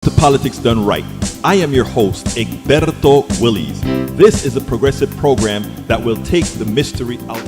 To Politics Done Right. I am your host, Egberto Willies. This is a progressive program that will take the mystery out.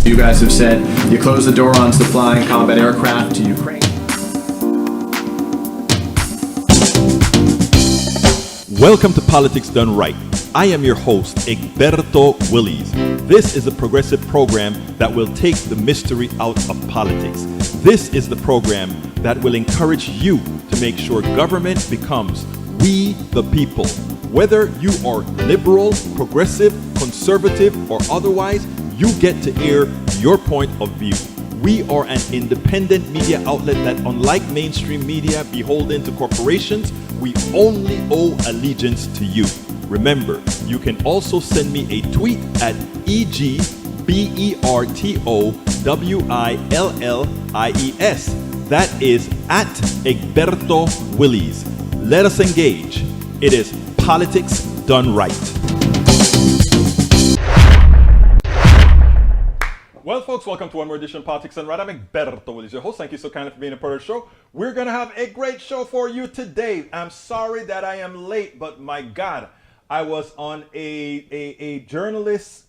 You guys have said you close the door on supplying combat aircraft to Ukraine. Welcome to Politics Done Right. I am your host, Egberto Willies. This is a progressive program that will take the mystery out of politics. This is the program that will encourage you to make sure government becomes we the people. Whether you are liberal, progressive, conservative, or otherwise, you get to air your point of view. We are an independent media outlet that, unlike mainstream media beholden to corporations, we only owe allegiance to you. Remember, you can also send me a tweet at EGBERTOWILLIES. That is at Egberto Willies. Let us engage. It is Politics Done Right. folks, welcome to one more edition of Politics Done Right. I'm Egberto Willies, your host. Thank you so kindly for being a part of the show. We're going to have a great show for you today. I'm sorry that I am late, but my God, I was on a journalism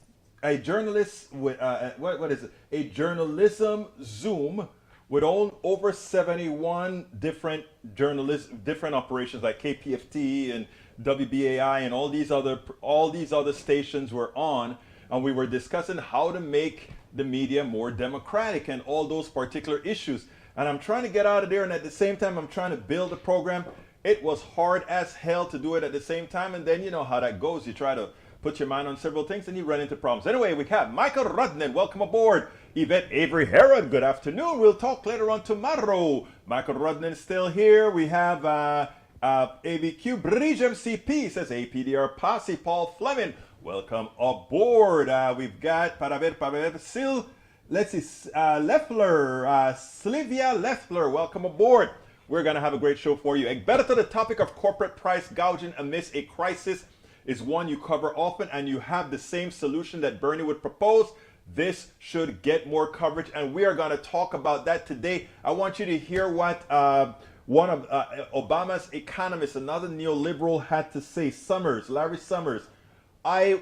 Zoom with over 71 different journalists, different operations like KPFT and WBAI and all these other stations were on, and we were discussing how to make the media more democratic and all those particular issues. And I'm trying to get out of there, and at the same time I'm trying to build a program. It was hard as hell to do it at the same time, and then you know how that goes. You try to put your mind on several things and you run into problems. Anyway, we have Michael Rudnan, welcome aboard. Yvette Avery Herod, good afternoon. We'll talk later on tomorrow. Michael Rudnan is still here. We have ABQ Bridge MCP, says APDR Posse, Paul Fleming, welcome aboard. We've got Leffler, Sylvia Leffler, welcome aboard. We're going to have a great show for you. Egberto, the topic of corporate price gouging amidst a crisis is one you cover often, and you have the same solution that Bernie would propose. This should get more coverage, and we are going to talk about that today. I want you to hear what one of Obama's economists, another neoliberal, had to say. Larry Summers. I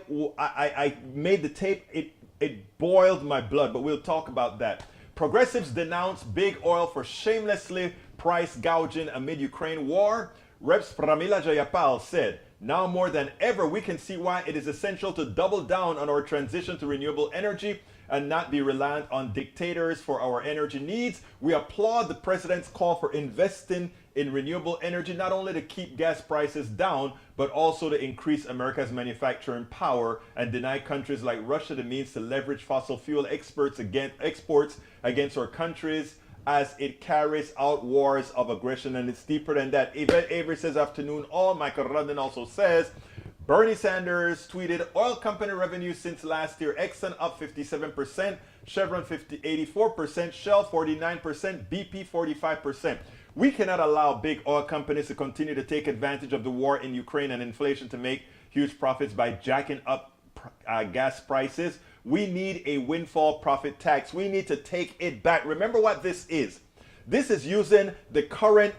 made the tape. It boiled my blood, but we'll talk about that. Progressives denounce big oil for shamelessly price gouging amid Ukraine war. Reps Pramila Jayapal said, now more than ever, we can see why it is essential to double down on our transition to renewable energy and not be reliant on dictators for our energy needs. We applaud the president's call for investing in renewable energy, not only to keep gas prices down, but also to increase America's manufacturing power and deny countries like Russia the means to leverage fossil fuel exports against our countries as it carries out wars of aggression. And it's deeper than that. Yvette Avery says, afternoon all. Michael Rudden also says, Bernie Sanders tweeted, oil company revenue since last year, Exxon up 57%, Chevron 84%, Shell 49%, BP 45%. We cannot allow big oil companies to continue to take advantage of the war in Ukraine and inflation to make huge profits by jacking up gas prices. We need a windfall profit tax. We need to take it back. Remember what this is. This is using the current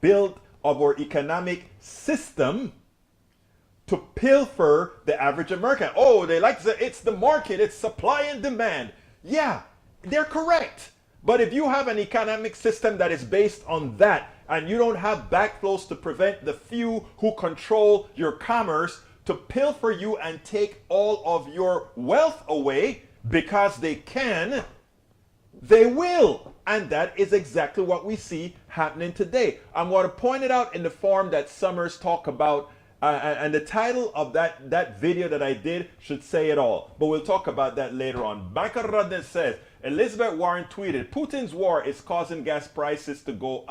build of our economic system to pilfer the average American. Oh, they like to say it's the market, it's supply and demand. Yeah, they're correct. But if you have an economic system that is based on that, and you don't have backflows to prevent the few who control your commerce to pilfer you and take all of your wealth away because they can, they will. And that is exactly what we see happening today. I'm going to point it out in the form that Summers talked about, and the title of that video that I did should say it all. But we'll talk about that later on. Michael Rudden says, Elizabeth Warren tweeted, Putin's war is causing gas prices to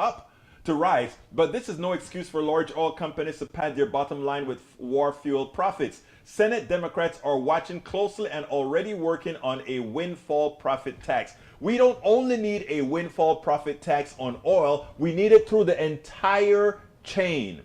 rise, but this is no excuse for large oil companies to pad their bottom line with war fuel profits. Senate Democrats are watching closely and already working on a windfall profit tax. We don't only need a windfall profit tax on oil, we need it through the entire chain.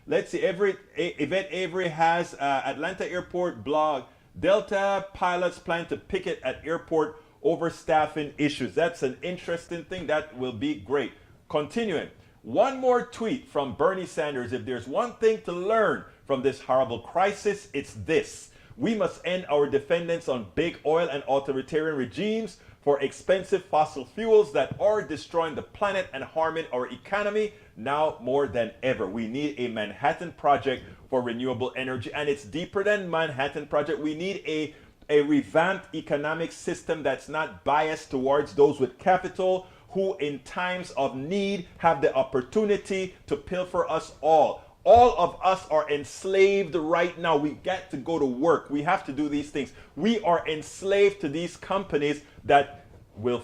Let's see, Yvette Avery has Atlanta Airport blog. Delta pilots plan to picket at airport over staffing issues. That's an interesting thing. That will be great. Continuing. One more tweet from Bernie Sanders. If there's one thing to learn from this horrible crisis, it's this. We must end our dependence on big oil and authoritarian regimes for expensive fossil fuels that are destroying the planet and harming our economy now more than ever. We need a Manhattan Project for renewable energy, and it's deeper than Manhattan Project. We need a revamped economic system that's not biased towards those with capital who in times of need have the opportunity to pilfer us all. All of us are enslaved right now. We got to go to work. We have to do these things. We are enslaved to these companies that will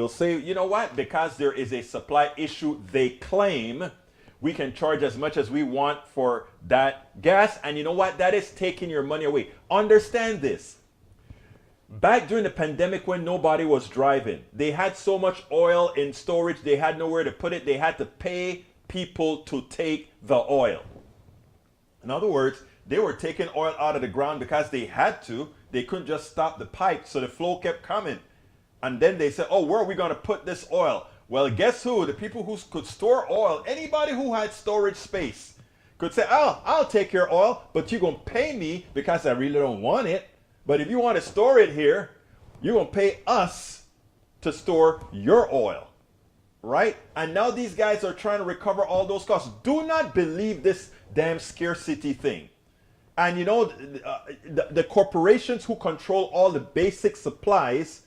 say, you know what, because there is a supply issue, they claim we can charge as much as we want for that gas. And you know what? That is taking your money away. Understand this. Back during the pandemic when nobody was driving, they had so much oil in storage, they had nowhere to put it. They had to pay people to take the oil. In other words, they were taking oil out of the ground because they had to. They couldn't just stop the pipe, so the flow kept coming. And then they said, oh, where are we going to put this oil? Well, guess who? The people who could store oil, anybody who had storage space, could say, oh, I'll take your oil, but you're going to pay me because I really don't want it. But if you want to store it here, you're going to pay us to store your oil. Right? And now these guys are trying to recover all those costs. Do not believe this damn scarcity thing. And you know, the corporations who control all the basic supplies,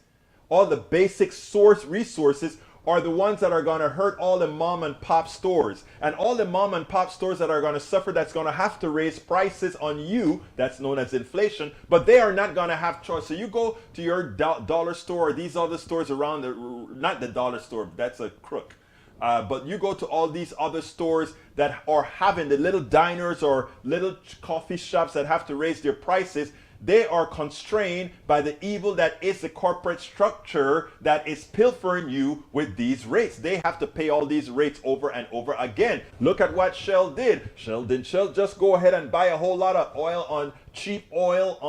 all the basic source resources, are the ones that are going to hurt all the mom and pop stores. And all the mom and pop stores that are going to suffer, that's going to have to raise prices on you, that's known as inflation, but they are not going to have choice. So you go to your dollar store or these other stores around, not the dollar store, that's a crook. But you go to all these other stores that are having the little diners or little coffee shops that have to raise their prices. They are constrained by the evil that is the corporate structure that is pilfering you with these rates. They have to pay all these rates over and over again. Look at what Shell did. Shell just go ahead and buy a whole lot of oil on cheap oil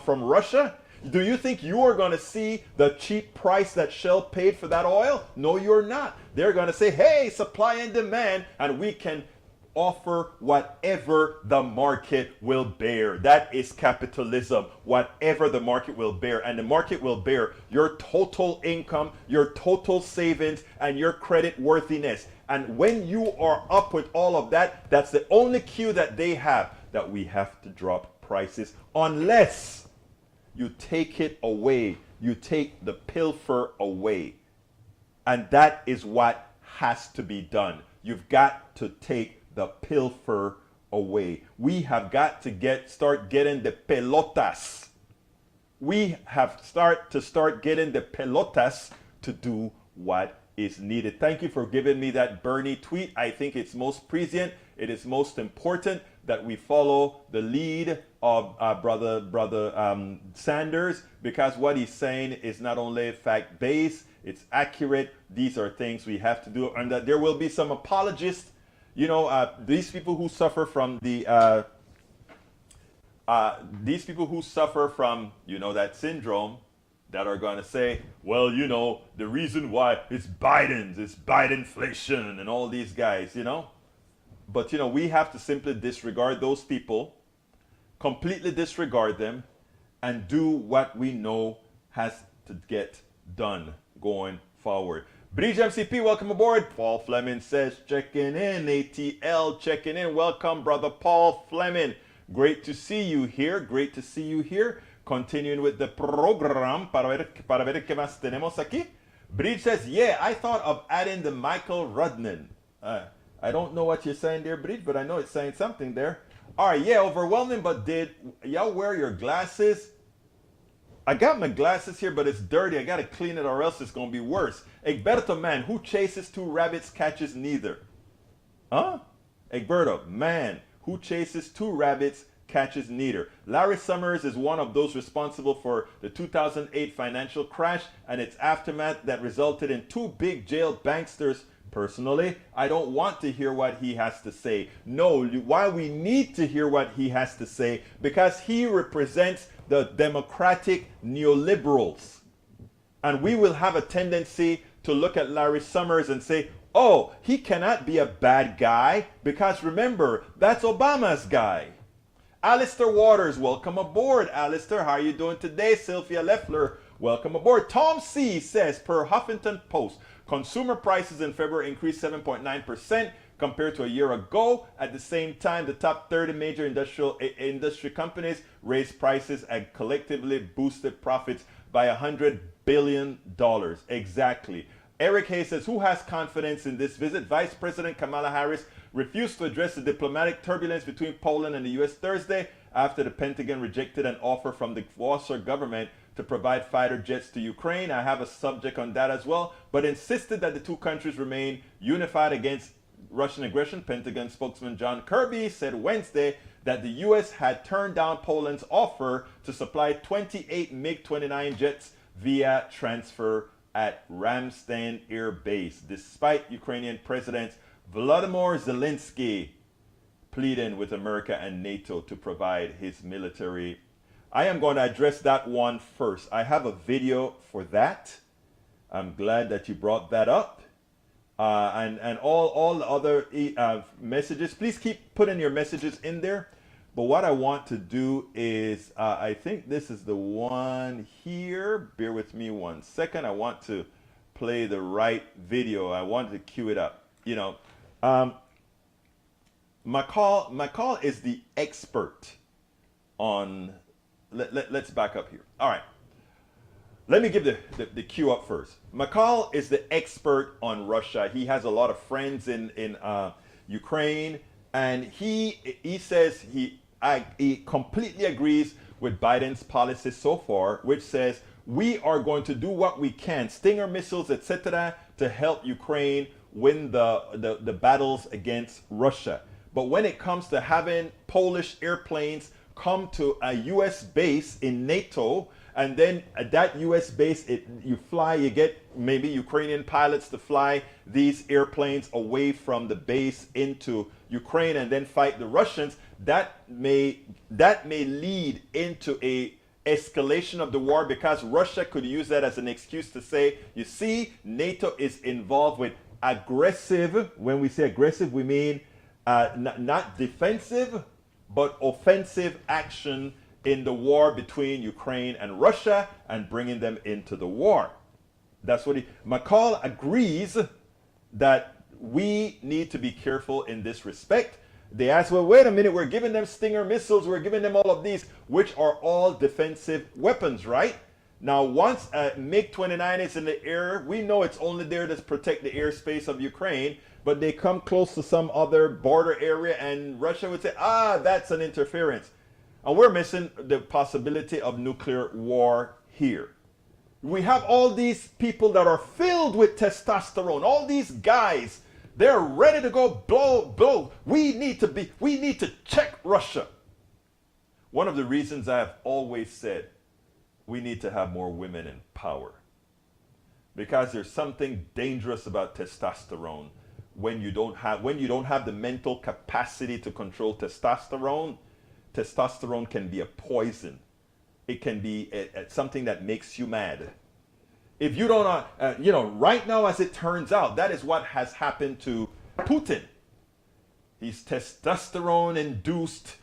from Russia? Do you think you are going to see the cheap price that Shell paid for that oil? No, you're not. They're going to say, hey, supply and demand, and we can offer whatever the market will bear. That is capitalism. Whatever the market will bear. And the market will bear your total income, your total savings, and your credit worthiness. And when you are up with all of that, that's the only cue that they have, that we have to drop prices unless you take it away. You take the pilfer away. And that is what has to be done. You've got to take the pilfer away. We have got to start getting the pelotas. We have start getting the pelotas to do what is needed. Thank you for giving me that Bernie tweet. I think it's most prescient. It is most important that we follow the lead of brother Sanders, because what he's saying is not only fact-based, it's accurate. These are things we have to do, and that there will be some apologists. You know, these people who suffer from the that syndrome, that are going to say, well, you know, the reason why it's Bidenflation and all these guys, you know. But, you know, we have to simply disregard those people, completely disregard them, and do what we know has to get done going forward. Bridge MCP, welcome aboard. Paul Fleming says, checking in. ATL, checking in. Welcome, brother Paul Fleming. Great to see you here. Great to see you here. Continuing with the program, para ver qué más tenemos aquí. Bridge says, yeah, I thought of adding the Michael Rudnan. I don't know what you're saying there, Bridge, but I know it's saying something there. All right, yeah, overwhelming, but did y'all wear your glasses? I got my glasses here, but it's dirty. I got to clean it or else it's going to be worse. Egberto, man, who chases two rabbits catches neither. Huh? Egberto, man, who chases two rabbits catches neither. Larry Summers is one of those responsible for the 2008 financial crash and its aftermath that resulted in two big jail banksters. Personally, I don't want to hear what he has to say. No, why we need to hear what he has to say? Because he represents the democratic neoliberals. And we will have a tendency to look at Larry Summers and say, oh, he cannot be a bad guy, because remember, that's Obama's guy. Alistair Waters, welcome aboard. Alistair, how are you doing today? Sylvia Leffler, welcome aboard. Tom C. says, per Huffington Post, consumer prices in February increased 7.9% compared to a year ago. At the same time, the top 30 major industry companies raised prices and collectively boosted profits by $100 billion. Exactly. Eric Hayes says, who has confidence in this visit? Vice President Kamala Harris refused to address the diplomatic turbulence between Poland and the U.S. Thursday after the Pentagon rejected an offer from the Warsaw government to provide fighter jets to Ukraine. I have a subject on that as well, but insisted that the two countries remain unified against Russian aggression. Pentagon spokesman John Kirby said Wednesday that the U.S. had turned down Poland's offer to supply 28 MiG-29 jets via transfer at Ramstein Air Base, despite Ukrainian President Volodymyr Zelensky pleading with America and NATO to provide his military. I am going to address that one first. I have a video for that. I'm glad that you brought that up. And all the other messages, please keep putting your messages in there. But what I want to do is, I think this is the one here. Bear with me 1 second. I want to play the right video. I want to cue it up. You know, McCall is the expert on. Let's back up here. All right. Let me give the cue up first. McCall is the expert on Russia. He has a lot of friends in Ukraine, and he says he completely agrees with Biden's policy so far, which says we are going to do what we can, Stinger missiles, etc., to help Ukraine win the battles against Russia. But when it comes to having Polish airplanes come to a U.S. base in NATO, and then at that U.S. base, you get maybe Ukrainian pilots to fly these airplanes away from the base into Ukraine and then fight the Russians, that may lead into a escalation of the war, because Russia could use that as an excuse to say, you see, NATO is involved with aggressive. When we say aggressive, we mean not defensive, but offensive action in the war between Ukraine and Russia, and bringing them into the war. That's what McCall agrees that we need to be careful in this respect. They ask, well, wait a minute, we're giving them Stinger missiles, we're giving them all of these, which are all defensive weapons, right? Now, once MiG-29 is in the air, we know it's only there to protect the airspace of Ukraine, but they come close to some other border area, and Russia would say, that's an interference. And we're missing the possibility of nuclear war here. We have all these people that are filled with testosterone, all these guys, they're ready to go blow. We need to check Russia. One of the reasons I've always said we need to have more women in power, because there's something dangerous about testosterone. When you don't have the mental capacity to control testosterone, testosterone can be a poison. It can be something that makes you mad. If you don't, right now, as it turns out, that is what has happened to Putin. He's testosterone-induced,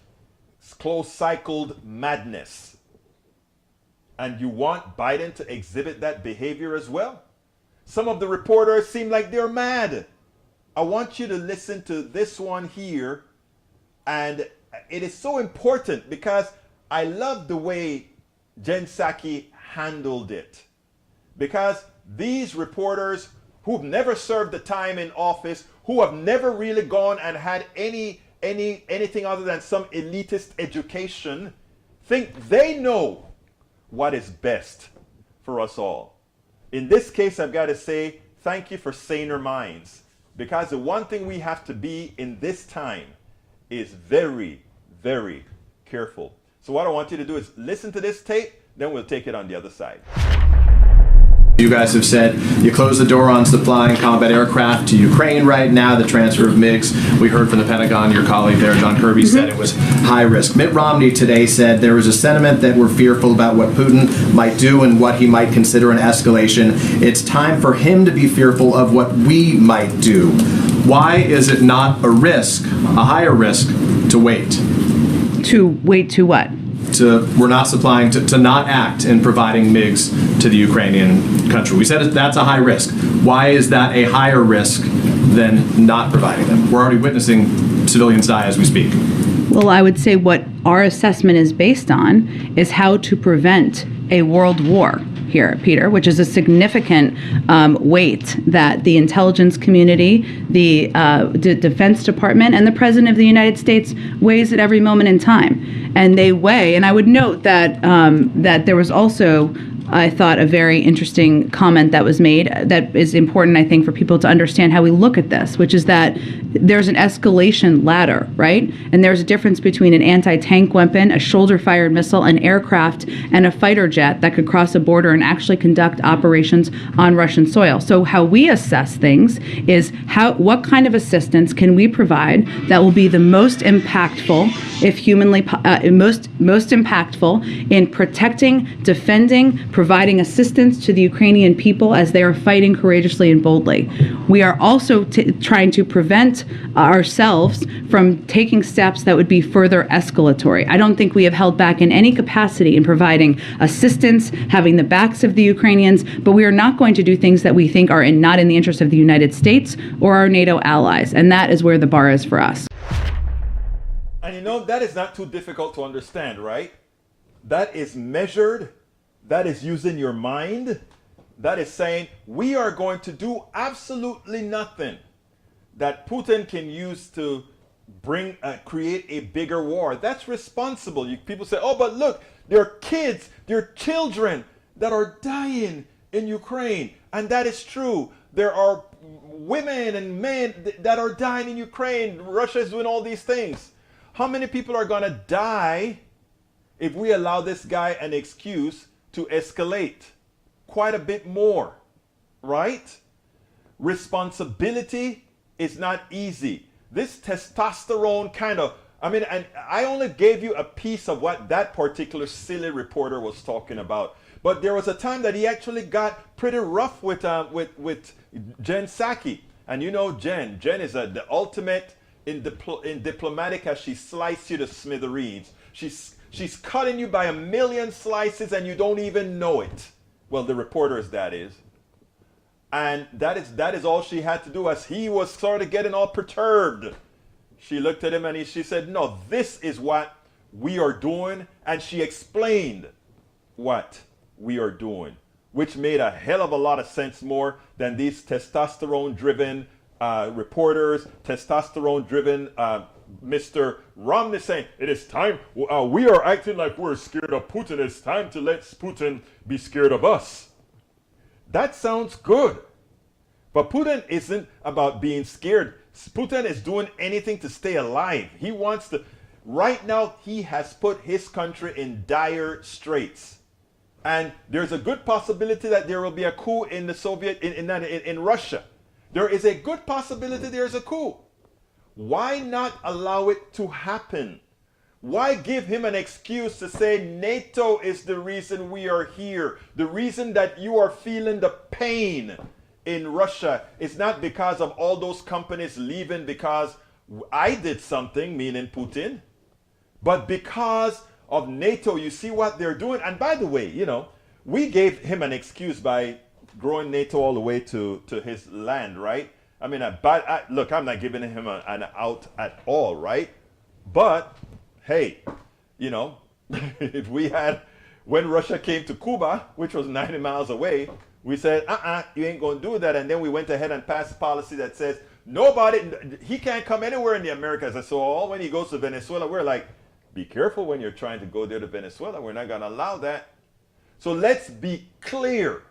close-cycled madness. And you want Biden to exhibit that behavior as well? Some of the reporters seem like they're mad. I want you to listen to this one here, and it is so important because I love the way Jen Psaki handled it. Because these reporters who've never served the time in office, who have never really gone and had anything other than some elitist education, think they know what is best for us all. In this case, I've got to say, thank you for saner minds. Because the one thing we have to be in this time is very, very careful. So what I want you to do is listen to this tape, then we'll take it on the other side. You guys have said you close the door on supplying combat aircraft to Ukraine right now, the transfer of MiGs. We heard from the Pentagon, your colleague there, John Kirby, said it was high risk. Mitt Romney today said there was a sentiment that we're fearful about what Putin might do and what he might consider an escalation. It's time for him to be fearful of what we might do. Why is it not a risk, a higher risk, to wait? To wait to what? We're not supplying, to not act in providing MiGs to the Ukrainian country. We said that's a high risk. Why is that a higher risk than not providing them? We're already witnessing civilians die as we speak. Well, I would say what our assessment is based on is how to prevent a world war here, Peter, which is a significant weight that the intelligence community, the Defense Department, and the President of the United States weighs at every moment in time. And they weigh, and I would note that that there was also I thought, a very interesting comment that was made that is important, I think, for people to understand how we look at this, which is that there's an escalation ladder, right? And there's a difference between an anti-tank weapon, a shoulder-fired missile, an aircraft, and a fighter jet that could cross a border and actually conduct operations on Russian soil. So how we assess things is what kind of assistance can we provide that will be the most impactful, if humanly most impactful in protecting, defending, providing assistance to the Ukrainian people as they are fighting courageously and boldly. We are also trying to prevent ourselves from taking steps that would be further escalatory. I don't think we have held back in any capacity in providing assistance, having the backs of the Ukrainians, but we are not going to do things that we think are not in the interest of the United States or our NATO allies, and that is where the bar is for us. And you know, that is not too difficult to understand, right? That is measured, that is using your mind, that is saying we are going to do absolutely nothing that Putin can use to create a bigger war. That's responsible. People say, oh, but look, there are kids, there are children that are dying in Ukraine. And that is true. There are women and men that are dying in Ukraine. Russia is doing all these things. How many people are going to die if we allow this guy an excuse to escalate? Quite a bit more, right? Responsibility is not easy. This testosterone and I only gave you a piece of what that particular silly reporter was talking about. But there was a time that he actually got pretty rough with Jen Psaki. And you know Jen is the ultimate in diplomatic as she sliced you to smithereens. She's cutting you by a million slices and you don't even know it. Well, the reporters, that is. And that is all she had to do as he was sort of getting all perturbed. She looked at him and she said, no, this is what we are doing. And she explained what we are doing, which made a hell of a lot of sense more than these testosterone-driven reporters, testosterone-driven Mr. Romney saying, it is time, we are acting like we're scared of Putin. It's time to let Putin be scared of us. That sounds good. But Putin isn't about being scared. Putin is doing anything to stay alive. He wants to, right now, he has put his country in dire straits. And there's a good possibility that there will be a coup in the in Russia. There is a good possibility there's a coup. Why not allow it to happen? Why give him an excuse to say NATO is the reason we are here? The reason that you are feeling the pain in Russia is not because of all those companies leaving because I did something, meaning Putin, but because of NATO. You see what they're doing? And by the way, you know, we gave him an excuse by growing NATO all the way to his land, right? I mean, look, I'm not giving him an out at all, right? But hey, you know, if we had, when Russia came to Cuba, which was 90 miles away, we said, you ain't going to do that. And then we went ahead and passed a policy that says, he can't come anywhere in the Americas. And so all when he goes to Venezuela, we're like, be careful when you're trying to go there to Venezuela. We're not going to allow that. So let's be clear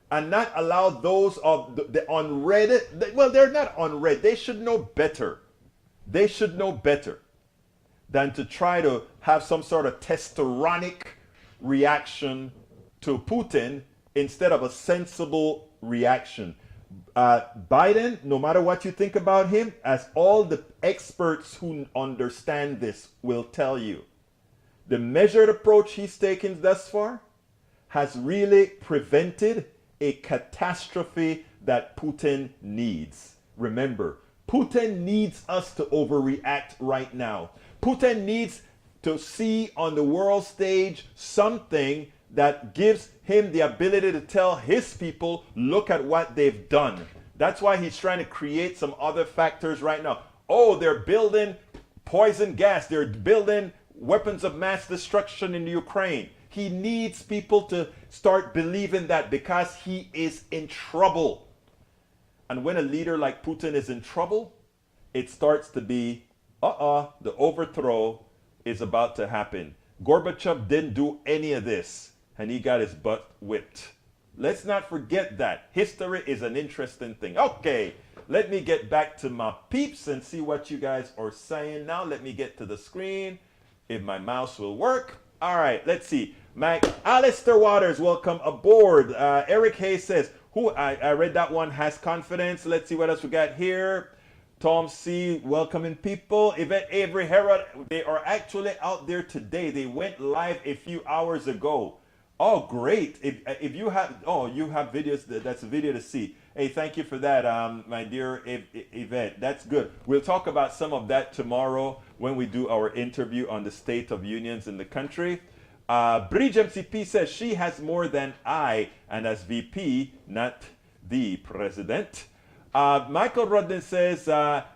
and not allow those of the unread, well, they're not unread. They should know better. They should know better than to try to have some sort of testosteronic reaction to Putin instead of a sensible reaction. Biden, no matter what you think about him, as all the experts who understand this will tell you, the measured approach he's taken thus far has really prevented a catastrophe that Putin needs. Remember, Putin needs us to overreact right now. Putin needs to see on the world stage something that gives him the ability to tell his people, look at what they've done. That's why he's trying to create some other factors right now. Oh, they're building poison gas. They're building weapons of mass destruction in Ukraine. He needs people to start believing that because he is in trouble. And when a leader like Putin is in trouble, it starts to be, the overthrow is about to happen. Gorbachev didn't do any of this. and he got his butt whipped. Let's not forget that. History is an interesting thing. Okay, let me get back to my peeps and see what you guys are saying now. Let me get to the screen, if my mouse will work. All right, let's see. Alistair Waters, welcome aboard. Eric Hayes says, I read that one, has confidence. Let's see what else we got here. Tom C, welcoming people. Yvette Avery Herod, they are actually out there today. They went live a few hours ago. Oh, great. If you have, you have videos, that's a video to see. Hey, thank you for that, my dear Yvette. That's good. We'll talk about some of that tomorrow when we do our interview on the state of unions in the country. Bridge MCP says she has more than I, and as VP, not the president. Michael Rudden says,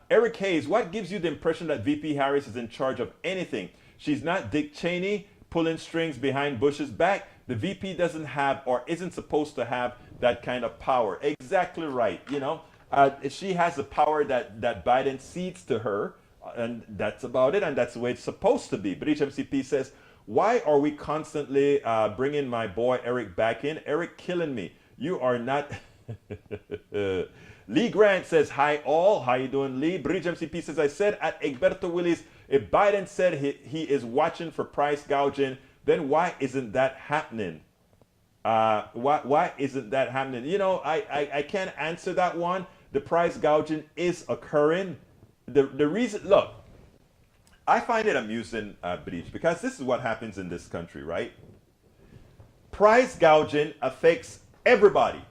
Eric Hayes, what gives you the impression that VP Harris is in charge of anything? She's not Dick Cheney pulling strings behind Bush's back. The VP doesn't have or isn't supposed to have that kind of power. Exactly right. You know, she has the power that Biden cedes to her, and that's about it, and that's the way it's supposed to be. British MCP says, why are we constantly bringing my boy Eric back in? Eric killing me. You are not... Lee Grant says, hi all. How you doing, Lee? Bridge MCP says, I said at Egberto Willis, if Biden said he is watching for price gouging, then why isn't that happening? Why isn't that happening? You know, I can't answer that one. The price gouging is occurring. The reason, look, I find it amusing, Bridge, because this is what happens in this country, right? Price gouging affects everybody,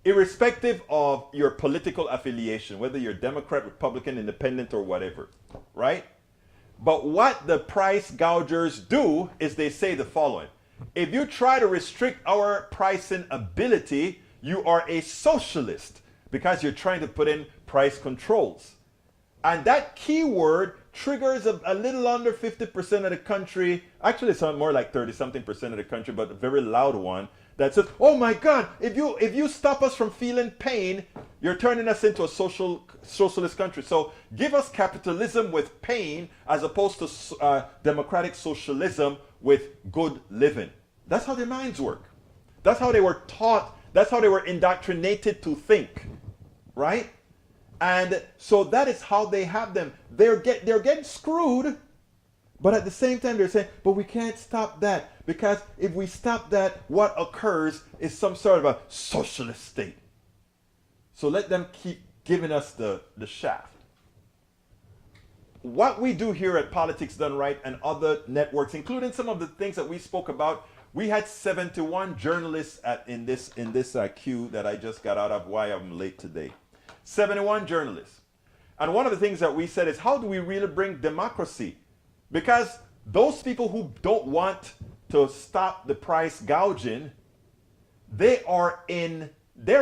irrespective of your political affiliation, whether you're Democrat, Republican, Independent, or whatever, right? But what the price gougers do is they say the following. If you try to restrict our pricing ability, you are a socialist because you're trying to put in price controls. And that keyword triggers a little under 50% of the country, actually it's more like 30-something% of the country, but a very loud one, that says, oh my God, if you stop us from feeling pain, you're turning us into a socialist country. So give us capitalism with pain as opposed to democratic socialism with good living. That's how their minds work. That's how they were taught. That's how they were indoctrinated to think, right? And so that is how they have them. They're getting screwed, but at the same time they're saying, but we can't stop that, because if we stop that, what occurs is some sort of a socialist state. So let them keep giving us the shaft. What we do here at Politics Done Right and other networks, including some of the things that we spoke about, we had 71 journalists in this queue that I just got out of, why I'm late today. 71 journalists. And one of the things that we said is, how do we really bring democracy? Because those people who don't want to stop the price gouging, they're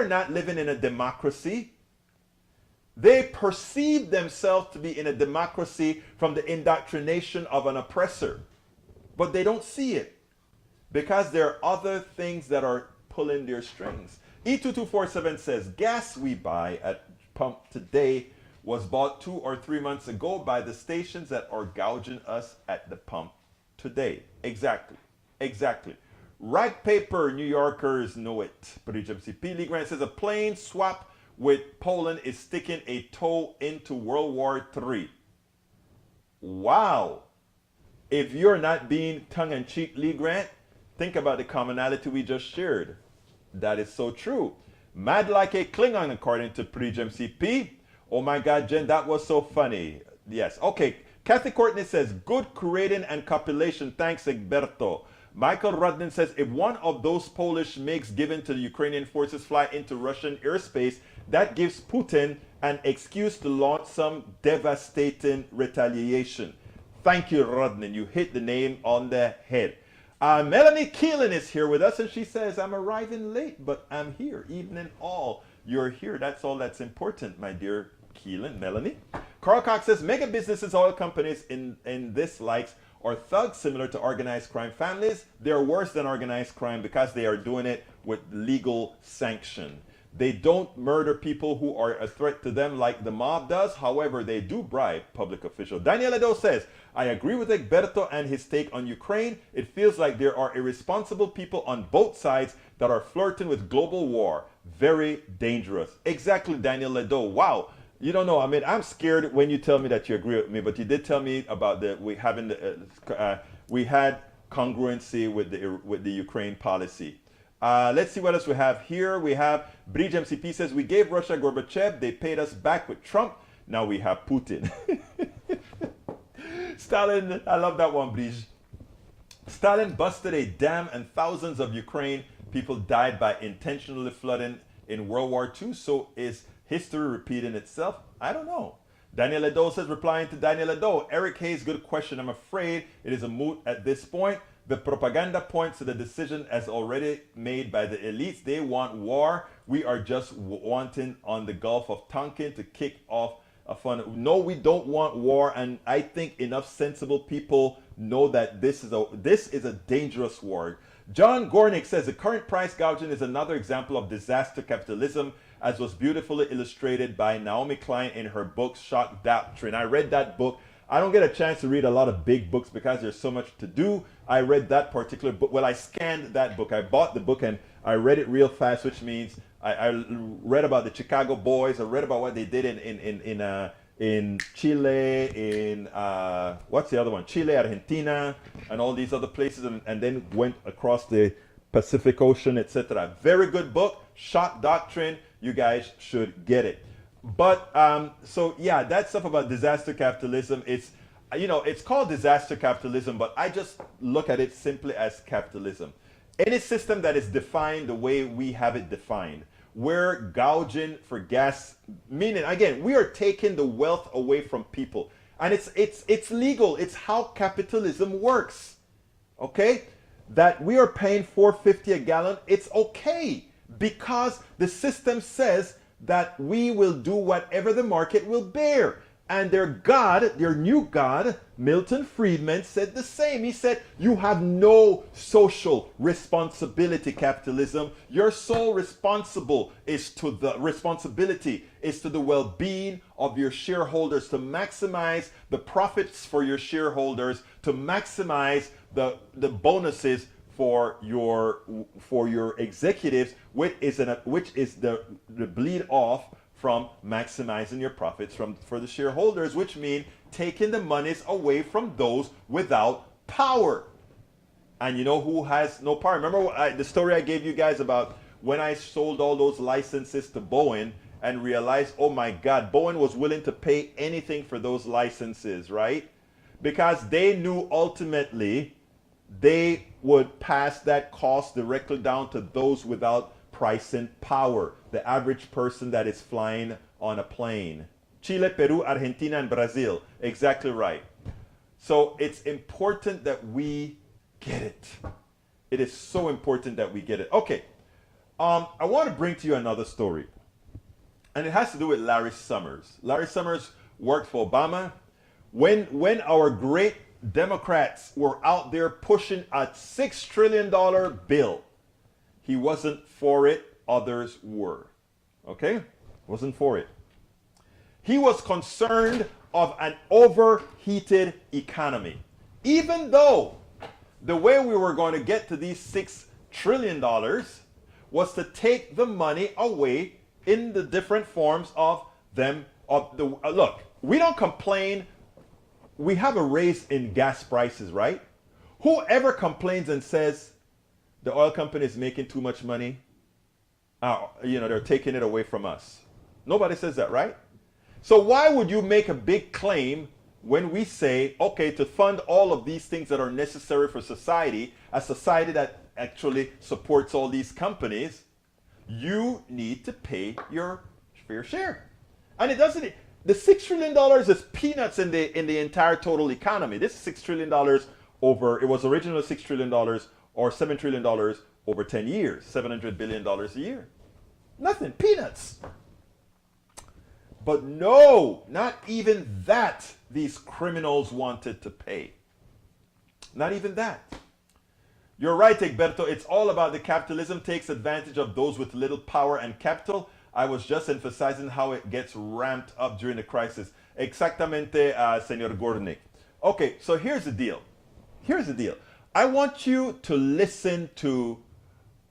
not living in a democracy. They perceive themselves to be in a democracy from the indoctrination of an oppressor. But they don't see it, because there are other things that are pulling their strings. E2247 says, gas we buy at pump today was bought 2 or 3 months ago by the stations that are gouging us at the pump today. Exactly. Exactly. Rag paper, New Yorkers know it. Bridge MCP Lee Grant says, a plane swap with Poland is sticking a toe into World War III. Wow. If you're not being tongue-in-cheek, Lee Grant, think about the commonality we just shared. That is so true. Mad like a Klingon, according to Bridge MCP. Oh my God, Jen, that was so funny. Yes. Okay. Kathy Courtney says, good curating and compilation. Thanks, Egberto. Michael Rudden says, if one of those Polish MiGs given to the Ukrainian forces fly into Russian airspace, that gives Putin an excuse to launch some devastating retaliation. Thank you, Rudden. You hit the name on the head. Melanie Keelan is here with us, and she says, I'm arriving late, but I'm here. Evening all. You're here. That's all that's important, my dear Keelan, Melanie. Carl Cox says, mega businesses, oil companies in this likes are thugs similar to organized crime families. They're worse than organized crime because they are doing it with legal sanction. They don't murder people who are a threat to them like the mob does. However, they do bribe public officials. Daniel Edo says, I agree with Egberto and his take on Ukraine. It feels like there are irresponsible people on both sides that are flirting with global war. Very dangerous. Exactly, Daniel Ledo. Wow. You don't know. I mean, I'm scared when you tell me that you agree with me, but you did tell me about we had congruency with the Ukraine policy. Let's see what else we have here. We have Bridge MCP says, we gave Russia Gorbachev. They paid us back with Trump. Now we have Putin. Stalin, I love that one, Bridge. Stalin busted a dam and thousands of Ukraine people died by intentionally flooding in World War II. So is history repeating itself? I don't know. Daniel Edo says, replying to Daniel Edo, Eric Hayes, good question. I'm afraid it is a moot at this point. The propaganda points to the decision as already made by the elites. They want war. We are just wanting on the Gulf of Tonkin to kick off a fun. No, we don't want war. And I think enough sensible people know that this is a dangerous war. John Gornick says the current price gouging is another example of disaster capitalism, as was beautifully illustrated by Naomi Klein in her book Shock Doctrine. I read that book. I don't get a chance to read a lot of big books because there's so much to do. I read that particular book. Well, I scanned that book. I bought the book and I read it real fast, which means I read about the Chicago Boys. I read about what they did in Chile, in what's the other one? Chile, Argentina, and all these other places, and then went across the Pacific Ocean, etc. Very good book, Shock Doctrine. You guys should get it. But so yeah, that stuff about disaster capitalism, it's called disaster capitalism, but I just look at it simply as capitalism. Any system that is defined the way we have it defined, we're gouging for gas, meaning again, we are taking the wealth away from people. And it's legal. It's how capitalism works. Okay? That we are paying $4.50 a gallon, it's okay because the system says that we will do whatever the market will bear. And their God, their new God, Milton Friedman, said the same. He said, you have no social responsibility, capitalism. Your sole responsibility is to the well-being of your shareholders, to maximize the profits for your shareholders, to maximize the bonuses for your executives, which is the bleed off from maximizing your profits for the shareholders, which means taking the monies away from those without power. And you know who has no power? Remember the story I gave you guys about when I sold all those licenses to Boeing and realized, oh my God, Boeing was willing to pay anything for those licenses, right? Because they knew ultimately they would pass that cost directly down to those without pricing power, the average person that is flying on a plane. Chile, Peru, Argentina, and Brazil. Exactly right. So it's important that we get it. It is so important that we get it. Okay. I want to bring to you another story. And it has to do with Larry Summers. Larry Summers worked for Obama. When our great Democrats were out there pushing a $6 trillion bill, he wasn't for it, others were. Okay? Wasn't for it. He was concerned of an overheated economy. Even though the way we were going to get to these $6 trillion was to take the money away in the different forms of them. Look, we don't complain. We have a raise in gas prices, right? Whoever complains and says, the oil company is making too much money, they're taking it away from us. Nobody says that, right? So why would you make a big claim when we say, okay, to fund all of these things that are necessary for society, a society that actually supports all these companies, you need to pay your fair share. And it doesn't, the $6 trillion is peanuts in the entire total economy. This is $6 trillion over, it was originally $6 trillion or $7 trillion over 10 years, $700 billion a year. Nothing, peanuts. But no, not even that these criminals wanted to pay. Not even that. You're right, Egberto. It's all about the capitalism takes advantage of those with little power and capital. I was just emphasizing how it gets ramped up during the crisis. Exactamente, Señor Gornick. Okay, so here's the deal. Here's the deal. I want you to listen to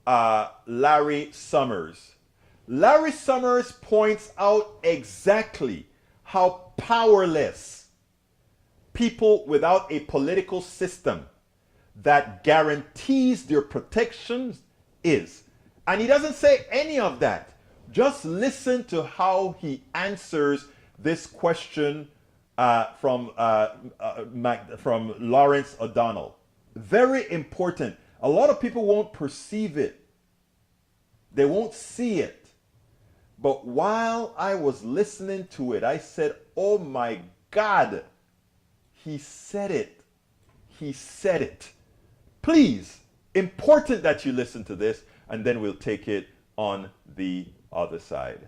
Larry Summers. Larry Summers points out exactly how powerless people without a political system that guarantees their protections is. And he doesn't say any of that. Just listen to how he answers this question from Lawrence O'Donnell. Very important. A lot of people won't perceive it. They won't see it. But while I was listening to it, I said, oh my God, he said it. He said it. Please, important that you listen to this, and then we'll take it on the other side.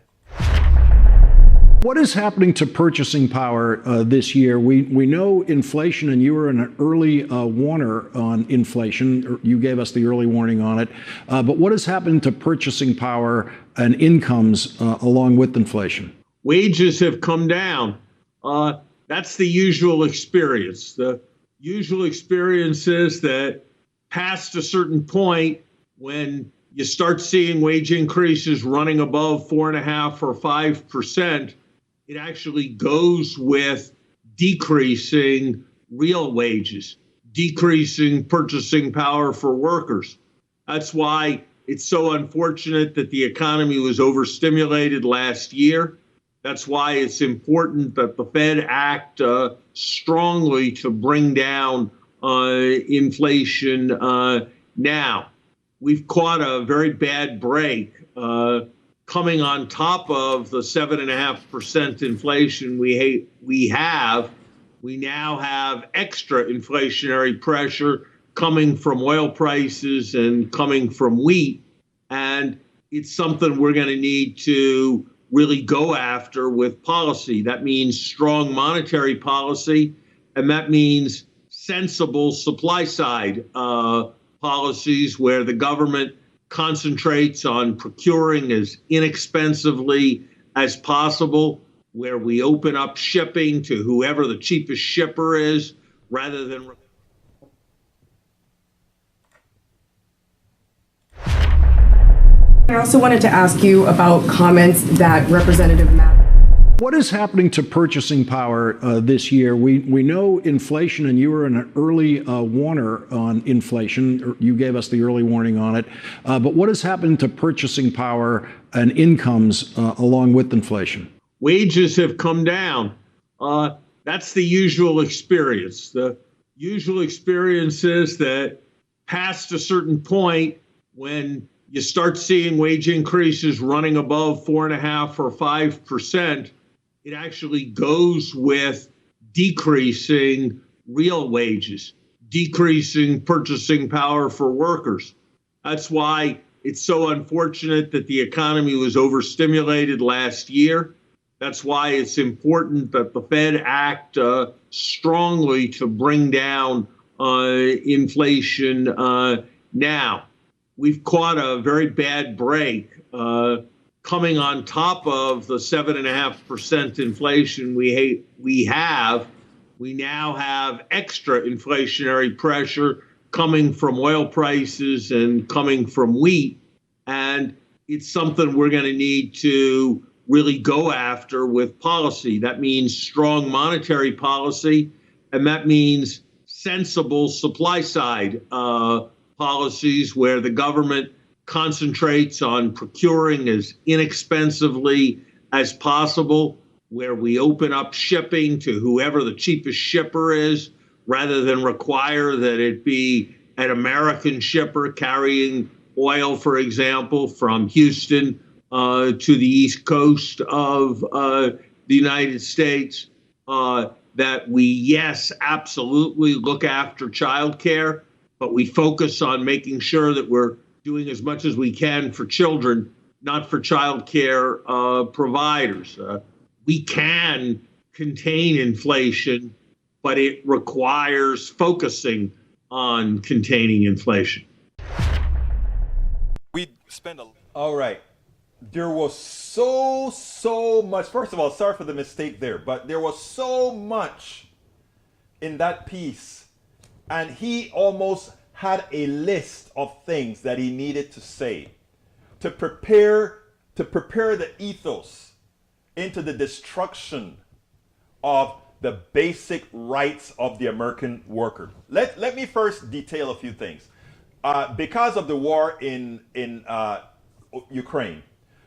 What is happening to purchasing power this year? We know inflation, and you were an early warner on inflation. You gave us the early warning on it. But what is happening to purchasing power and incomes along with inflation? Wages have come down. That's the usual experience. The usual experience is that past a certain point, when you start seeing wage increases running above 4.5% or 5%, it actually goes with decreasing real wages, decreasing purchasing power for workers. That's why it's so unfortunate that the economy was overstimulated last year. That's why it's important that the Fed act strongly to bring down inflation now. We've caught a very bad break coming on top of the 7.5% inflation we have. We now have extra inflationary pressure coming from oil prices and coming from wheat. And it's something we're going to need to really go after with policy. That means strong monetary policy, and that means sensible supply side policies where the government concentrates on procuring as inexpensively as possible, where we open up shipping to whoever the cheapest shipper is, rather than. I also wanted to ask you about comments that Representative Matt. What is happening to purchasing power this year? We know inflation, and you were an early warner on inflation. You gave us the early warning on it. But what has happened to purchasing power and incomes along with inflation? Wages have come down. That's the usual experience. The usual experience is that past a certain point, when you start seeing wage increases running above 4.5% or 5%, it actually goes with decreasing real wages, decreasing purchasing power for workers. That's why it's so unfortunate that the economy was overstimulated last year. That's why it's important that the Fed act strongly to bring down inflation now. We've caught a very bad break coming on top of the 7.5% inflation we have. We now have extra inflationary pressure coming from oil prices and coming from wheat. And it's something we're going to need to really go after with policy. That means strong monetary policy, and that means sensible supply side policies where the government concentrates on procuring as inexpensively as possible, where we open up shipping to whoever the cheapest shipper is, rather than require that it be an American shipper carrying oil, for example, from Houston to the East Coast of the United States. That we, yes, absolutely look after childcare, but we focus on making sure that we're doing as much as we can for children, not for childcare providers. We can contain inflation, but it requires focusing on containing inflation. We spend a. All right. There was so much. First of all, sorry for the mistake there, but there was so much in that piece, and he almost had a list of things that he needed to say to prepare the ethos into the destruction of the basic rights of the American worker. Let me first detail a few things. Because of the war in Ukraine,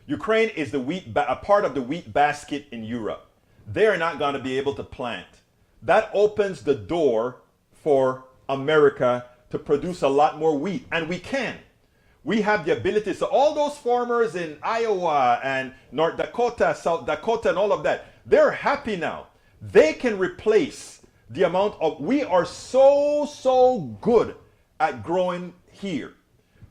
Ukraine is a part of the wheat basket in Europe. They're not going to be able to plant. That opens the door for America to produce a lot more wheat, and we can. We have the ability. So all those farmers in Iowa and North Dakota, South Dakota, and all of that, they're happy now. They can replace the amount of, we are so good at growing here.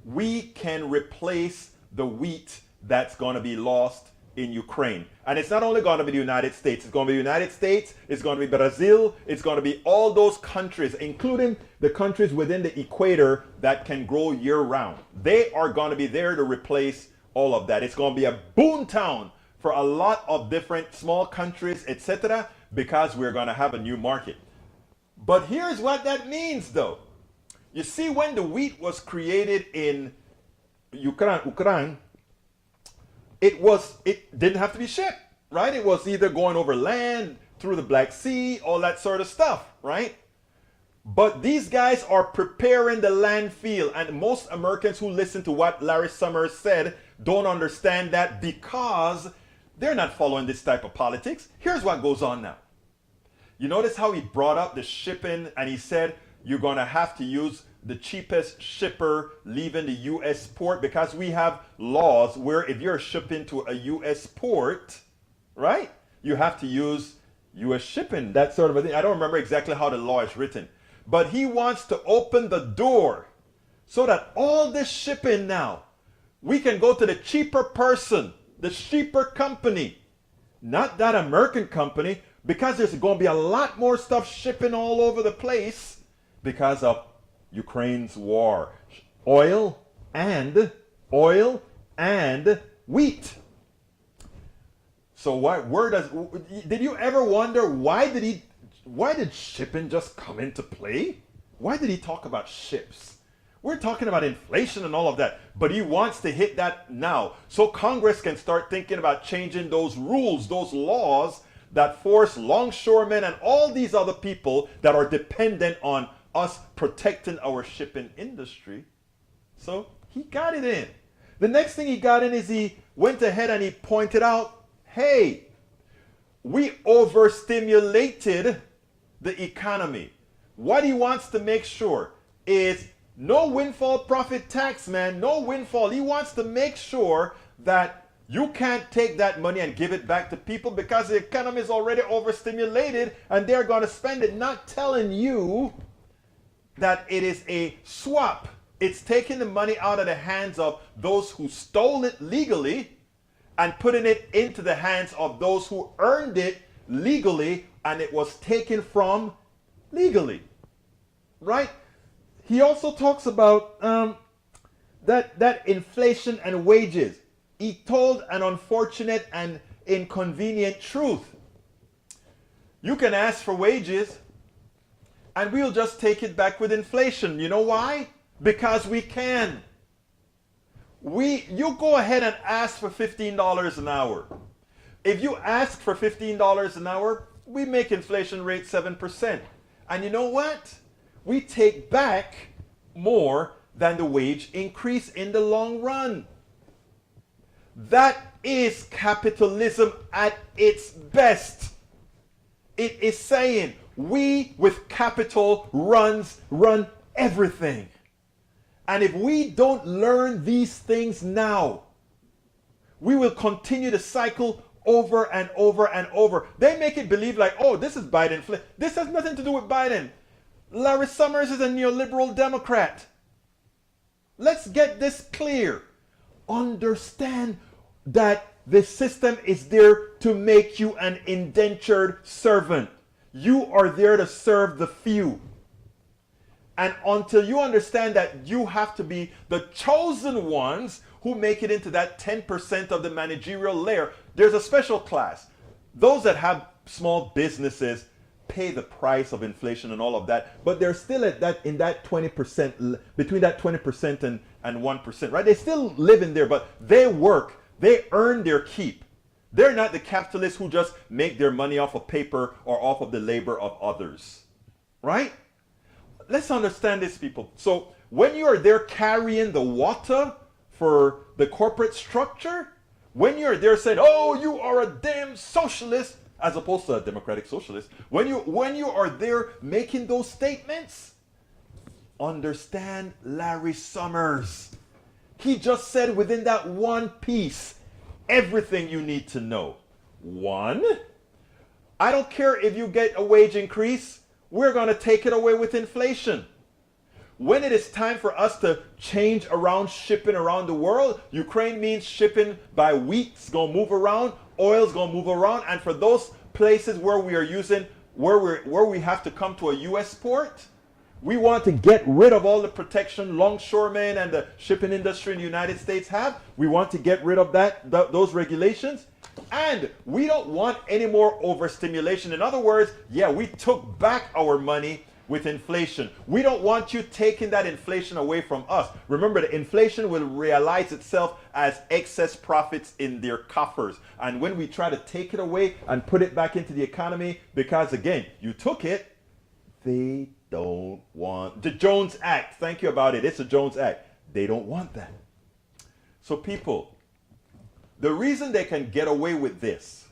We can replace the wheat that's going to be lost in Ukraine. And it's not only going to be the United States. It's going to be the United States. It's going to be Brazil. It's going to be all those countries, including the countries within the equator that can grow year round. They are going to be there to replace all of that. It's going to be a boom town for a lot of different small countries, etc., because we're going to have a new market. But here's what that means, though. You see, when the wheat was created in Ukraine, it didn't have to be shipped, right? It was either going over land, through the Black Sea, all that sort of stuff, right? But these guys are preparing the landfill, and most Americans who listen to what Larry Summers said don't understand that because they're not following this type of politics. Here's what goes on now. You notice how he brought up the shipping, and he said you're going to have to use the cheapest shipper leaving the U.S. port, because we have laws where if you're shipping to a U.S. port, right, you have to use U.S. shipping, that sort of a thing. I don't remember exactly how the law is written, but he wants to open the door so that all this shipping now, we can go to the cheaper person, the cheaper company, not that American company, because there's going to be a lot more stuff shipping all over the place because of Ukraine's war. Oil and wheat. So did you ever wonder why did shipping just come into play? Why did he talk about ships? We're talking about inflation and all of that, but he wants to hit that now so Congress can start thinking about changing those rules, those laws that force longshoremen and all these other people that are dependent on us protecting our shipping industry. So he got it in. The next thing he got in is he went ahead and he pointed out, hey, we overstimulated the economy. What he wants to make sure is no windfall profit tax, man, no windfall. He wants to make sure that you can't take that money and give it back to people because the economy is already overstimulated and they're going to spend it, not telling you that it is a swap. It's taking the money out of the hands of those who stole it legally and putting it into the hands of those who earned it legally, and it was taken from legally, right? He also talks about that inflation and wages. He told an unfortunate and inconvenient truth. You can ask for wages and we'll just take it back with inflation. You know why? Because we can. You go ahead and ask for $15 an hour. If you ask for $15 an hour, we make inflation rate 7%. And you know what? We take back more than the wage increase in the long run. That is capitalism at its best. It is saying we with capital run everything. And if we don't learn these things now, we will continue the cycle over and over and over. They make it believe like, oh, this is Biden. This has nothing to do with Biden. Larry Summers is a neoliberal Democrat. Let's get this clear. Understand that the system is there to make you an indentured servant. You are there to serve the few. And until you understand that you have to be the chosen ones who make it into that 10% of the managerial layer, there's a special class. Those that have small businesses pay the price of inflation and all of that, but they're still at that in that 20%, between that 20% and 1%, right? They still live in there, but they work, they earn their keep. They're not the capitalists who just make their money off of paper or off of the labor of others, right? Let's understand this, people. So when you are there carrying the water for the corporate structure, when you're there saying, oh, you are a damn socialist, as opposed to a democratic socialist, when you are there making those statements, understand Larry Summers. He just said within that one piece everything you need to know. One, I don't care if you get a wage increase, we're going to take it away with inflation. When it is time for us to change around shipping around the world, Ukraine means shipping by wheat's going to move around, oil's going to move around, and for those places where we are using, where we have to come to a U.S. port, we want to get rid of all the protection longshoremen and the shipping industry in the United States have. We want to get rid of those regulations. And we don't want any more overstimulation. In other words, yeah, we took back our money with inflation. We don't want you taking that inflation away from us. Remember, the inflation will realize itself as excess profits in their coffers. And when we try to take it away and put it back into the economy, because again, you took it, they don't want the Jones Act. Thank you about it. It's a Jones Act. They don't want that. So people, the reason they can get away with this,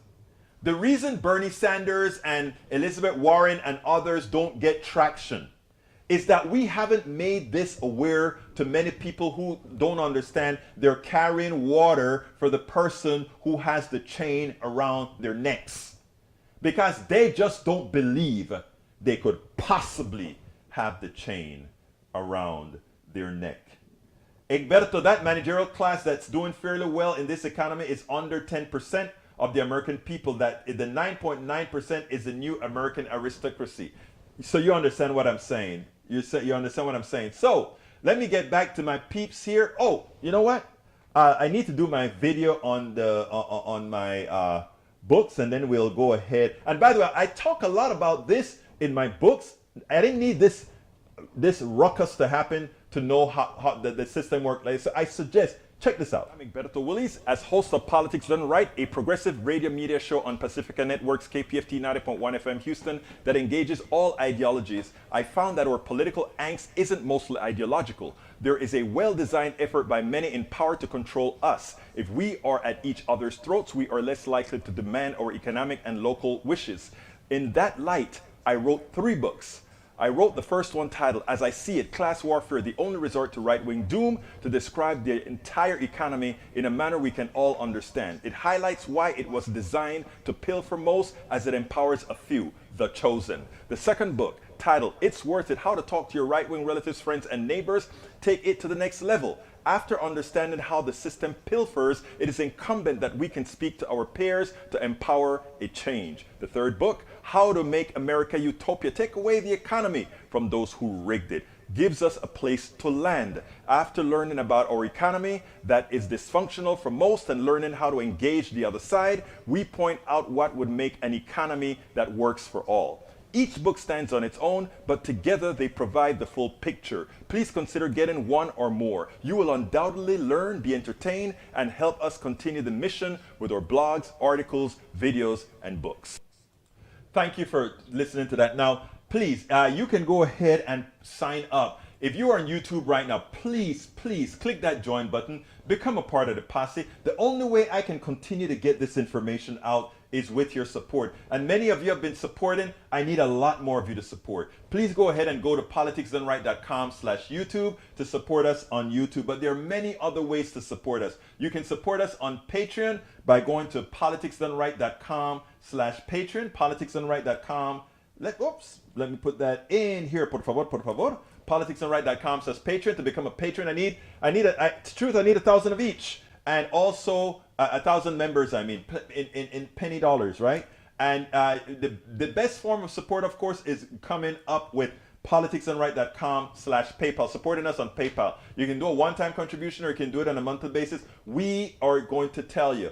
the reason Bernie Sanders and Elizabeth Warren and others don't get traction is that we haven't made this aware to many people who don't understand. They're carrying water for the person who has the chain around their necks because they just don't believe they could possibly have the chain around their neck. Egberto, that managerial class that's doing fairly well in this economy is under 10% of the American people. That the 9.9% is the new American aristocracy. So you understand what I'm saying. You understand what I'm saying. So let me get back to my peeps here. Oh, you know what? I need to do my video on the on my books, and then we'll go ahead. And by the way, I talk a lot about this in my books. I didn't need this ruckus to happen to know how the system works. Like, so I suggest, check this out. I'm Egberto Willies, as host of Politics Done Right, a progressive radio media show on Pacifica Network's KPFT 90.1 FM Houston that engages all ideologies. I found that our political angst isn't mostly ideological. There is a well-designed effort by many in power to control us. If we are at each other's throats, we are less likely to demand our economic and local wishes. In that light, I wrote 3 books. I wrote the first one titled, As I See It, Class Warfare, the Only Resort to Right-Wing Doom, to describe the entire economy in a manner we can all understand. It highlights why it was designed to pilfer most as it empowers a few, the chosen. The second book, titled, It's Worth It, How to Talk to Your Right-Wing Relatives, Friends, and Neighbors, take it to the next level. After understanding how the system pilfers, it is incumbent that we can speak to our peers to empower a change. The third book, How to Make America Utopia, Take Away the Economy from Those Who Rigged It, gives us a place to land. After learning about our economy that is dysfunctional for most and learning how to engage the other side, we point out what would make an economy that works for all. Each book stands on its own, but together they provide the full picture. Please consider getting one or more. You will undoubtedly learn, be entertained, and help us continue the mission with our blogs, articles, videos, and books. Thank you for listening to that. Now, please, you can go ahead and sign up. If you are on YouTube right now, please click that join button. Become a part of the posse. The only way I can continue to get this information out is with your support. And many of you have been supporting. I need a lot more of you to support. Please go ahead and go to politicsdoneright.com/YouTube to support us on YouTube. But there are many other ways to support us. You can support us on Patreon by going to politicsdoneright.com/Patreon, politicsdoneright.com. Let me put that in here, por favor. politicsdoneright.com/Patreon to become a patron. I need 1,000 of each. And also 1,000 members, in penny dollars, right? And the best form of support, of course, is coming up with politicsdoneright.com/PayPal, supporting us on PayPal. You can do a one-time contribution or you can do it on a monthly basis. We are going to tell you,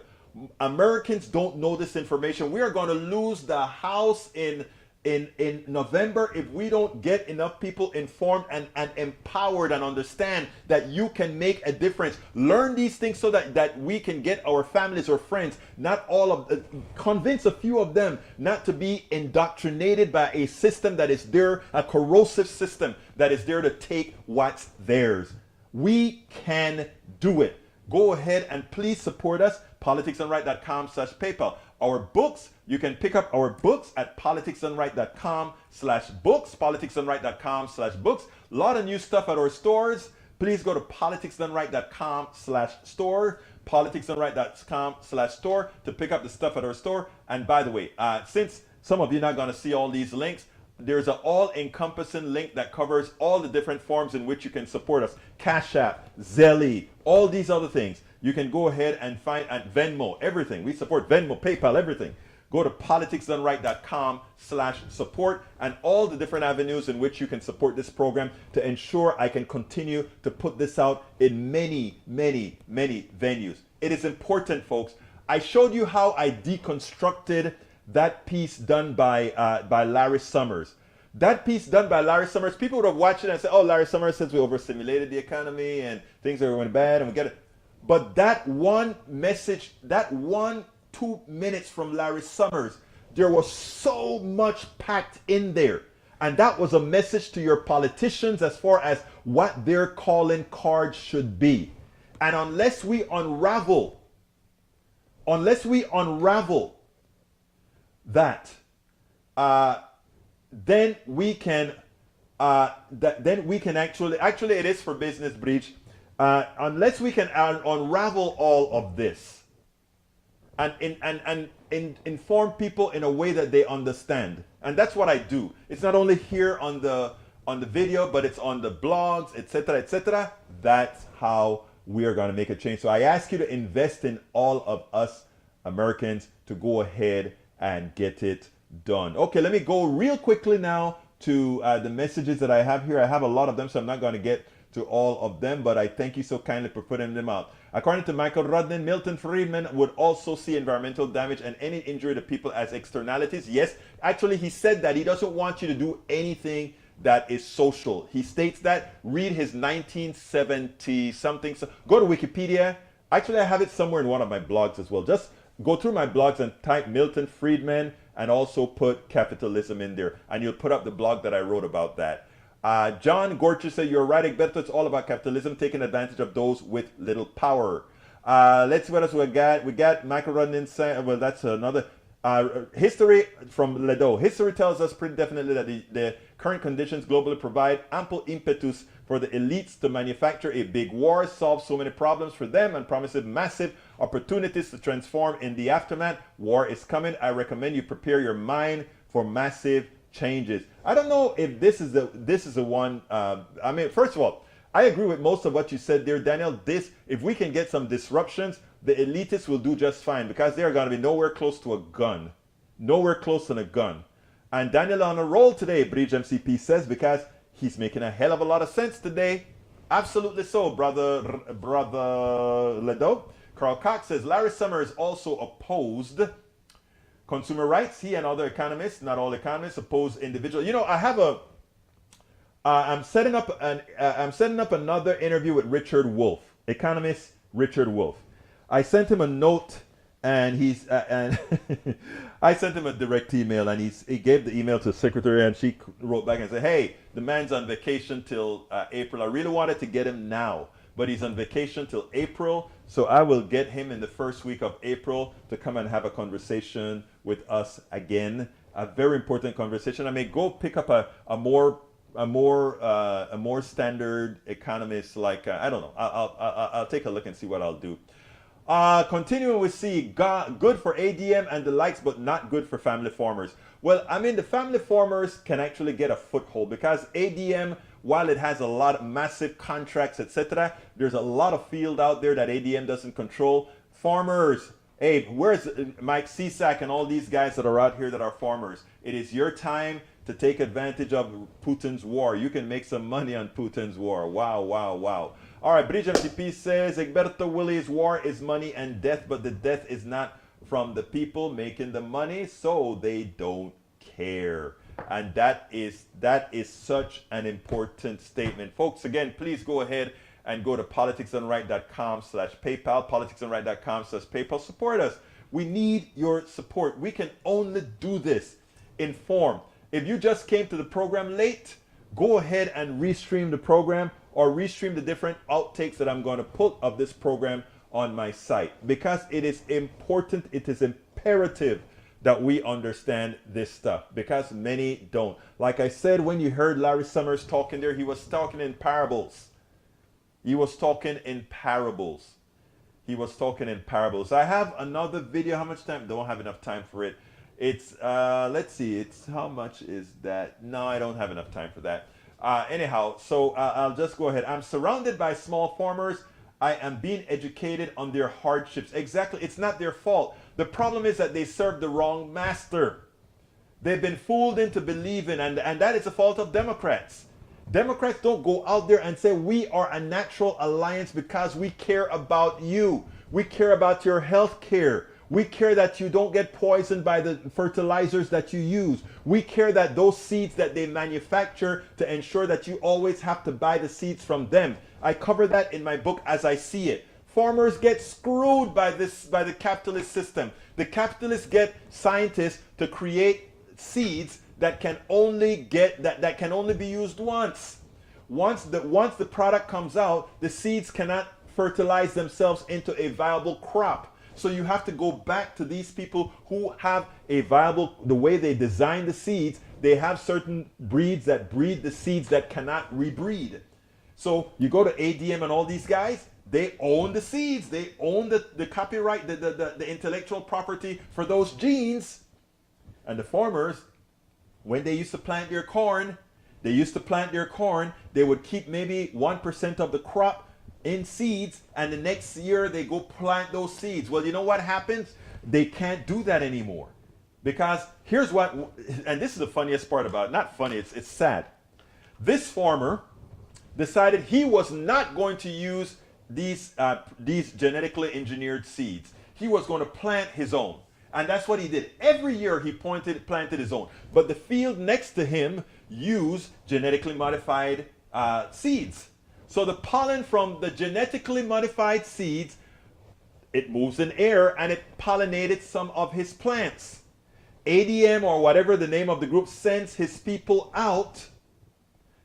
Americans don't know this information. We are going to lose the House in in November, if we don't get enough people informed and empowered and understand that you can make a difference, learn these things so that we can get our families or friends, not all of, convince a few of them not to be indoctrinated by a system that is there, a corrosive system that is there to take what's theirs. We can do it. Go ahead and please support us, politicsdoneright.com/PayPal. Our books, you can pick up our books at politicsdoneright.com/books, politicsdoneright.com/books. A lot of new stuff at our stores. Please go to politicsdoneright.com/store, politicsdoneright.com/store to pick up the stuff at our store. And by the way, since some of you are not going to see all these links, there's an all-encompassing link that covers all the different forms in which you can support us. Cash App, Zelle, all these other things. You can go ahead and find at Venmo, everything. We support Venmo, PayPal, everything. Go to politicsdoneright.com/support and all the different avenues in which you can support this program to ensure I can continue to put this out in many, many, many venues. It is important, folks. I showed you how I deconstructed that piece done by Larry Summers. That piece done by Larry Summers, people would have watched it and said, oh, Larry Summers says we overstimulated the economy and things are going bad and we get it. But that one message, that 2 minutes from Larry Summers, there was so much packed in there. And that was a message to your politicians as far as what their calling card should be. And unless we unravel that, then we can actually it is for business breach. Unless we can unravel all of this and inform people in a way that they understand, and that's what I do. It's not only here on the video, but it's on the blogs, etc., etc. That's how we are going to make a change. So I ask you to invest in all of us Americans to go ahead and get it done. Okay, let me go real quickly now to the messages that I have here. I have a lot of them, so I'm not going to get to all of them, but I thank you so kindly for putting them out. According to Michael Rudnin, Milton Friedman would also see environmental damage and any injury to people as externalities. Yes, actually he said that. He doesn't want you to do anything that is social. He states that. Read his 1970 something. So go to Wikipedia. Actually, I have it somewhere in one of my blogs as well. Just go through my blogs and type Milton Friedman and also put capitalism in there. And you'll put up the blog that I wrote about that. John Gorcha said, you're right, Egberto. It's all about capitalism, taking advantage of those with little power. Let's see what else we got. We got Michael Rudnin saying, well, that's another. History from Ledo. History tells us pretty definitely that the current conditions globally provide ample impetus for the elites to manufacture a big war, solve so many problems for them, and promises massive opportunities to transform in the aftermath. War is coming. I recommend you prepare your mind for massive changes. I don't know if this is the one. I mean, first of all, I agree with most of what you said there, Daniel. If we can get some disruptions, the elitists will do just fine because they're going to be nowhere close to a gun. Nowhere close to a gun. And Daniel on a roll today, Bridge MCP says, because he's making a hell of a lot of sense today. Absolutely so, brother Ledo. Carl Cox says, Larry Summers also opposed consumer rights. He and other economists, not all economists, oppose individual. You know, I have I'm setting up another interview with Richard Wolff, economist Richard Wolff. I sent him a note, and I sent him a direct email, and he gave the email to the secretary, and she wrote back and said, "Hey, the man's on vacation till April. I really wanted to get him now, but he's on vacation till April, so I will get him in the first week of April to come and have a conversation with us again. A very important conversation. I may go pick up a more standard economist, like I don't know. I'll take a look and see what I'll do." Continuing with C, good for ADM and the likes, but not good for family farmers. Well, I mean, the family farmers can actually get a foothold because ADM, while it has a lot of massive contracts, etc., there's a lot of field out there that ADM doesn't control. Farmers, hey, where's Mike Cisak and all these guys that are out here that are farmers? It is your time to take advantage of Putin's war. You can make some money on Putin's war. Wow, wow, wow. All right, Bridge MTP says, Egberto Willies, war is money and death, but the death is not from the people making the money, so they don't care. And that is such an important statement. Folks, again, please go ahead and go to politicsdoneright.com/PayPal, politicsdoneright.com/PayPal. Support us. We need your support. We can only do this informed. If you just came to the program late, go ahead and restream the program or restream the different outtakes that I'm going to put of this program on my site, because it is important, it is imperative that we understand this stuff, because many don't. Like I said, when you heard Larry Summers talking there, he was talking in parables. He was talking in parables. He was talking in parables. I have another video. How much time? Don't have enough time for it. It's, let's see, it's, how much is that? No, I don't have enough time for that. Anyhow, so I'll just go ahead. I'm surrounded by small farmers. I am being educated on their hardships. Exactly, it's not their fault. The problem is that they serve the wrong master. They've been fooled into believing, and that is the fault of Democrats. Democrats don't go out there and say, we are a natural alliance because we care about you. We care about your health care. We care that you don't get poisoned by the fertilizers that you use. We care that those seeds that they manufacture to ensure that you always have to buy the seeds from them. I cover that in my book As I See It. Farmers get screwed by the capitalist system. The capitalists get scientists to create seeds that can only be used once. Once the product comes out, the seeds cannot fertilize themselves into a viable crop. So you have to go back to these people who have a viable, the way they design the seeds, they have certain breeds that breed the seeds that cannot rebreed. So you go to ADM and all these guys, they own the seeds, they own the copyright, the intellectual property for those genes. And the farmers, when they used to plant their corn, they would keep maybe 1% of the crop in seeds, and the next year they go plant those seeds. Well, you know what happens? They can't do that anymore. Because here's what, and this is the funniest part about it, not funny, it's sad. This farmer decided he was not going to use these genetically engineered seeds. He was going to plant his own. And that's what he did. Every year he planted his own. But the field next to him used genetically modified seeds. So the pollen from the genetically modified seeds, it moves in air and it pollinated some of his plants. ADM, or whatever the name of the group, sends his people out.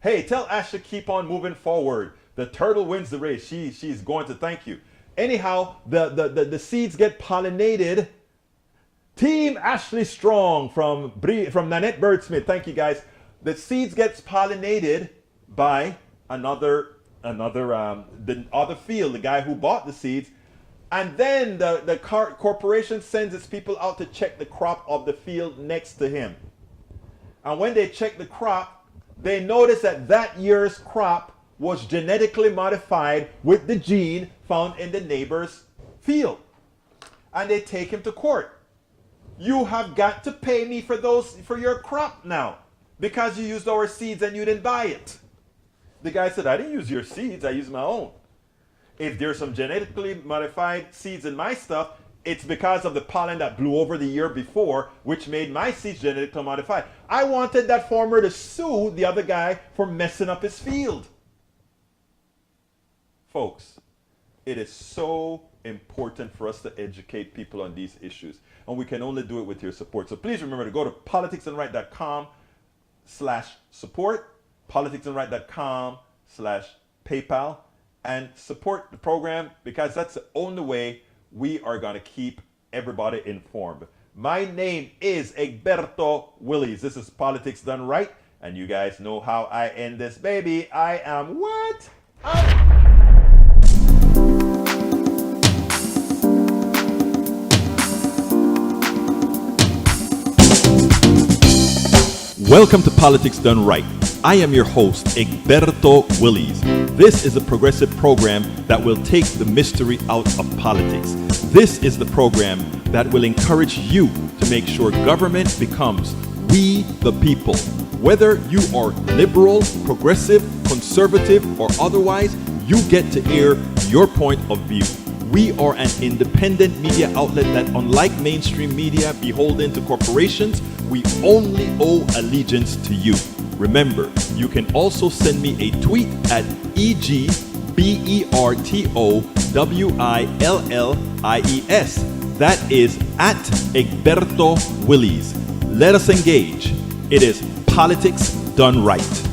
Hey, tell Ash to keep on moving forward. The turtle wins the race. She's going to thank you. Anyhow, the seeds get pollinated. Team Ashley Strong from Nanette Birdsmith. Thank you, guys. The seeds gets pollinated by the other field, the guy who bought the seeds. And then the corporation sends its people out to check the crop of the field next to him. And when they check the crop, they notice that that year's crop was genetically modified with the gene found in the neighbor's field. And they take him to court. You have got to pay me for your crop now, because you used our seeds and you didn't buy it. The guy said, I didn't use your seeds, I used my own. If there's some genetically modified seeds in my stuff, it's because of the pollen that blew over the year before, which made my seeds genetically modified. I wanted that farmer to sue the other guy for messing up his field. Folks, it is so important for us to educate people on these issues, and we can only do it with your support. So please remember to go to politicsdoneright.com/support, politicsdoneright.com/PayPal, and support the program, because that's the only way we are going to keep everybody informed. My name is Egberto Willies. This is Politics Done Right, and you guys know how I end this baby. I am what? Welcome to Politics Done Right. I am your host, Egberto Willies. This is a progressive program that will take the mystery out of politics. This is the program that will encourage you to make sure government becomes we the people. Whether you are liberal, progressive, conservative, or otherwise, you get to air your point of view. We are an independent media outlet that, unlike mainstream media beholden to corporations, We only owe allegiance to you. Remember, you can also send me a tweet at EGBERTOWILLIES. That is at Egberto Willies. Let us engage. It is politics done right.